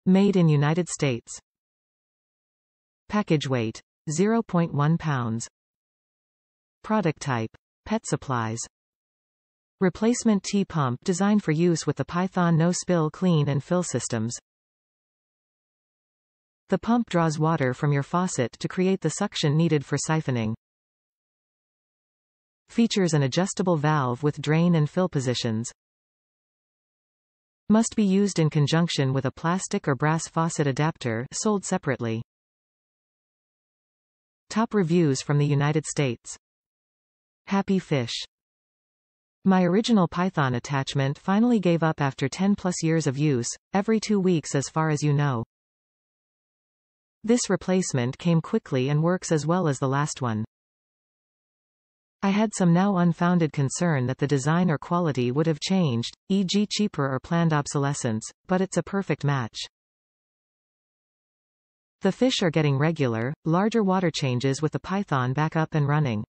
Made in United States. Package weight, 0.1 pounds. Product type, pet supplies. Replacement T-pump designed for use with the Python no-spill clean and fill systems. The pump draws water from your faucet to create the suction needed for siphoning. Features an adjustable valve with drain and fill positions. Must be used in conjunction with a plastic or brass faucet adapter, sold separately. Top reviews from the United States. Happy Fish. My original Python attachment finally gave up after 10+ years of use, every 2 weeks as far as you know. This replacement came quickly and works as well as the last one. I had some now unfounded concern that the design or quality would have changed, e.g. cheaper or planned obsolescence, but it's a perfect match. The fish are getting regular, larger water changes with the Python back up and running.